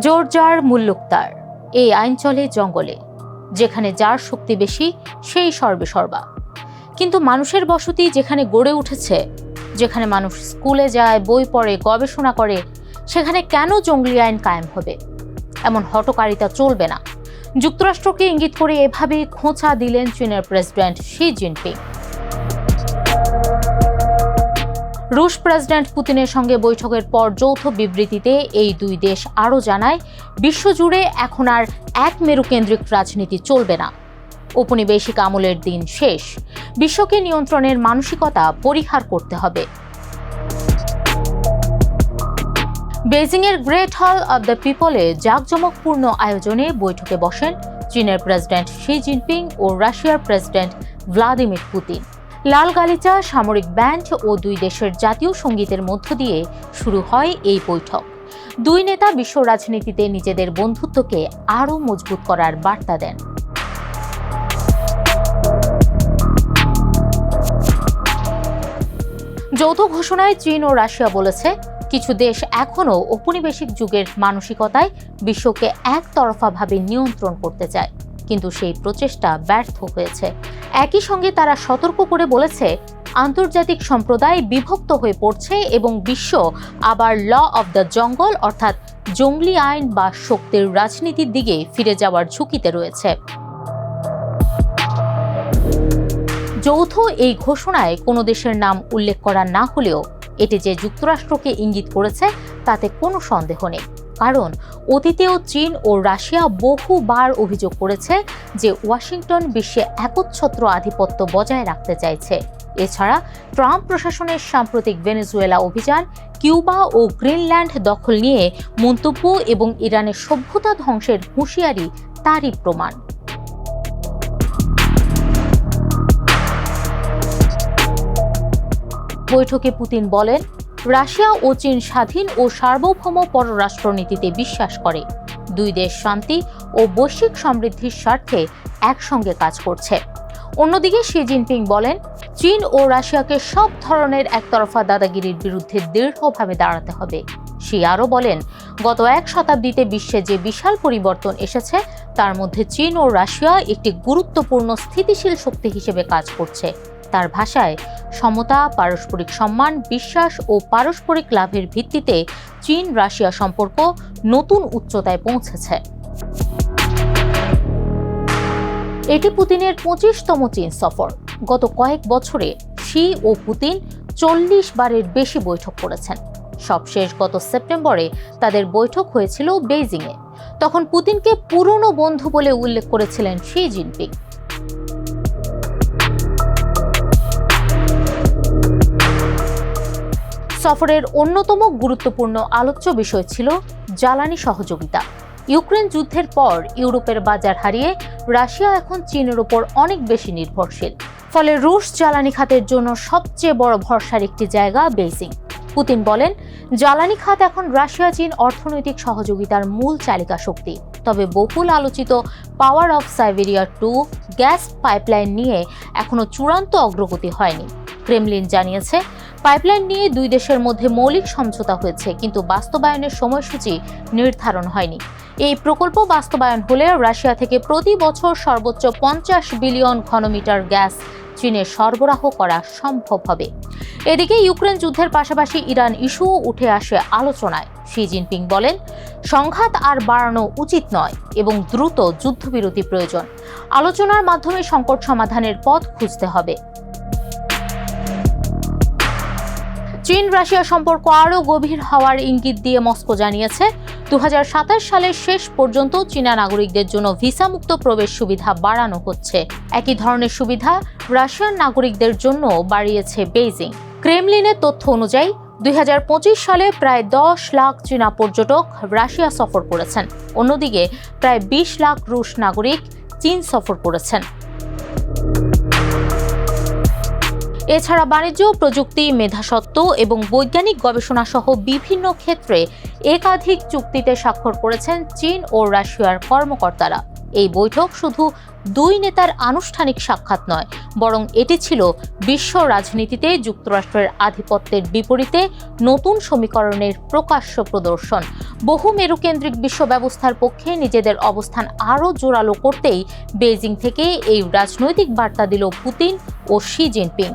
জোর যার মুল্লুক তার, এই আইন চলে জঙ্গলে, যেখানে যার শক্তি বেশি সেই সর্বে সর্বা। কিন্তু মানুষের বসতি যেখানে গড়ে উঠেছে, যেখানে মানুষ স্কুলে যায়, বই পড়ে, গবেষণা করে, সেখানে কেন জঙ্গলি আইন কায়েম হবে? এমন হঠকারিতা চলবে না। যুক্তরাষ্ট্রকে ইঙ্গিত করে এভাবেই খোঁচা দিলেন চীনের প্রেসিডেন্ট শি জিনপিং। রুশ প্রেসিডেন্ট পুতিনের সঙ্গে বৈঠকের পর যৌথ বিবৃতিতে এই দুই দেশ আরও জানায়, বিশ্বজুড়ে এখন আর এক মেরুকেন্দ্রিক রাজনীতি চলবে না। ঔপনিবেশিক আমলের দিন শেষ। বিশ্বকে নিয়ন্ত্রণের মানসিকতা পরিহার করতে হবে। বেইজিংয়ের গ্রেট হল অব দ্য পিপলে জাঁকজমকপূর্ণ আয়োজনে বৈঠকে বসেন চীনের প্রেসিডেন্ট শি জিনপিং ও রাশিয়ার প্রেসিডেন্ট ভ্লাদিমির পুতিন। লাল গালিচা, সামরিক ব্যান্ড ও দুই দেশের জাতীয় সঙ্গীতের মধ্য দিয়ে শুরু হয় এই বৈঠক। দুই নেতা বিশ্ব রাজনীতিতে নিজেদের বন্ধুত্বকে আরও মজবুত করার বার্তা দেন। যৌথ ঘোষণায় চীন ও রাশিয়া বলেছে, কিছু দেশ এখনও ঔপনিবেশিক যুগের মানসিকতায় বিশ্বকে একতরফাভাবে নিয়ন্ত্রণ করতে চায়, কিন্তু সেই প্রচেষ্টা ব্যর্থ হয়েছে। একই সঙ্গে তারা সতর্ক করে বলেছে, আন্তর্জাতিক সম্প্রদায় বিভক্ত হয়ে পড়ছে এবং বিশ্ব আবার ল অব দ্য জঙ্গল অর্থাৎ জঙ্গলি আইন বা শক্তির রাজনীতির দিকে ফিরে যাওয়ার ঝুঁকিতে রয়েছে। যৌথ এই ঘোষণায় কোনো দেশের নাম উল্লেখ করা না হলেও এটি যে যুক্তরাষ্ট্রকে ইঙ্গিত করেছে তাতে কোনো সন্দেহ নেই। কারণ অতীতেও চীন ও রাশিয়া বহুবার অভিযোগ করেছে যে ওয়াশিংটন বিশ্বে একচ্ছত্র আধিপত্য বজায় রাখতে চাইছে। এছাড়া ট্রাম্প প্রশাসনের সাম্প্রতিক ভেনেজুয়েলা অভিযান, কিউবা ও গ্রিনল্যান্ড দখল নিয়ে মন্তব্য এবং ইরানের সভ্যতা ধ্বংসের হুঁশিয়ারি তারই প্রমাণ। বৈঠকে পুতিন বলেন, রাশিয়া ও চীন স্বাধীন ও সার্বভৌম পররাষ্ট্রনীতিতে বিশ্বাস করে। দুই দেশ শান্তি ও বৈশ্বিক সমৃদ্ধির স্বার্থে একসঙ্গে কাজ করছে। অন্যদিকে শি জিনপিং বলেন, চীন ও রাশিয়াকে সব ধরনের একতরফা দাদাগিরির বিরুদ্ধে দৃঢ়ভাবে দাঁড়াতে হবে। শি আরও বলেন, গত এক শতাব্দীতে বিশ্বে যে বিশাল পরিবর্তন এসেছে তার মধ্যে চীন ও রাশিয়া একটি গুরুত্বপূর্ণ স্থিতিশীল শক্তি হিসেবে কাজ করছে। তার ভাষায়, সমতা, পারস্পরিক সম্মান, বিশ্বাস ও পারস্পরিক লাভের ভিত্তিতে চীন রাশিয়া সম্পর্ক নতুন উচ্চতায় পৌঁছেছে। এটি পুতিনের 25তম চীন সফর। গত কয়েক বছরে শি ও পুতিন 40 বারের বেশি বৈঠক করেছেন। সবশেষ গত সেপ্টেম্বরে তাদের বৈঠক হয়েছিল বেইজিংয়ে। তখন পুতিনকে পুরনো বন্ধু বলে উল্লেখ করেছিলেন শি জিনপিং। সফরের অন্যতম গুরুত্বপূর্ণ আলোচ্য বিষয় ছিল জ্বালানি সহযোগিতা। ইউক্রেন যুদ্ধের পর ইউরোপের বাজার হারিয়ে রাশিয়া এখন চীনের উপর অনেক বেশি নির্ভরশীল। ফলে রুশ জ্বালানি খাতের জন্য সবচেয়ে বড় ভরসার একটি জায়গা বেইজিং। পুতিন বলেন, জ্বালানি খাত এখন রাশিয়া চীন অর্থনৈতিক সহযোগিতার মূল চালিকা শক্তি। তবে বহুল আলোচিত power of Siberia 2 gas pipeline নিয়ে এখনো চূড়ান্ত অগ্রগতি হয়নি। ক্রেমলিন জানিয়েছে, পাইপলাইন নিয়ে দুই দেশের মধ্যে মৌলিক সমঝোতা হয়েছে, কিন্তু বাস্তবায়নের সময়সূচি নির্ধারণ হয়নি। এই প্রকল্প বাস্তবায়ন হলে রাশিয়া থেকে প্রতি বছর সর্বোচ্চ 50 বিলিয়ন ঘনমিটার গ্যাস চীনে সরবরাহ করা সম্ভব হবে। এদিকে ইউক্রেন যুদ্ধের পাশাপাশি ইরান ইস্যুও উঠে আসে আলোচনায়। শি জিনপিং বলেন, সংঘাত আর বাড়ানো উচিত নয় এবং দ্রুত যুদ্ধবিরতি প্রয়োজন। আলোচনার মাধ্যমে সংকট সমাধানের পথ খুঁজতে হবে। চীন রাশিয়া সম্পর্ক আরও গভীর হওয়ার ইঙ্গিত দিয়ে মস্কো জানিয়েছে, 2027 সালের শেষ পর্যন্ত চীনা নাগরিকদের জন্য ভিসামুক্ত প্রবেশ সুবিধা বাড়ানো হচ্ছে। একই ধরনের সুবিধা রাশিয়ান নাগরিকদের জন্য বাড়িয়েছে বেইজিং। ক্রেমলিনের তথ্য অনুযায়ী 2025 সালে প্রায় 10 লাখ চীনা পর্যটক রাশিয়া সফর করেছেন। অন্যদিকে প্রায় 20 লাখ রুশ নাগরিক চীন সফর করেছেন। এছাড়া বাণিজ্য, প্রযুক্তি, মেধাস্বত্ব এবং বৈজ্ঞানিক গবেষণা সহ বিভিন্ন ক্ষেত্রে একাধিক চুক্তিতে স্বাক্ষর করেছেন চীন ও রাশিয়ার কর্মকর্তারা। এই বৈঠক শুধু দুই নেতার আনুষ্ঠানিক সাক্ষাৎ নয়, বরং এটি ছিল বিশ্ব রাজনীতিতে যুক্তরাষ্ট্রের আধিপত্যের বিপরীতে নতুন সমীকরণের প্রকাশ্য প্রদর্শন। বহু মেরুকেন্দ্রিক বিশ্ব ব্যবস্থার পক্ষে নিজেদের অবস্থান আরও জোরালো করতেই বেইজিং থেকে এই রাজনৈতিক বার্তা দিল পুতিন ও শি জিনপিং।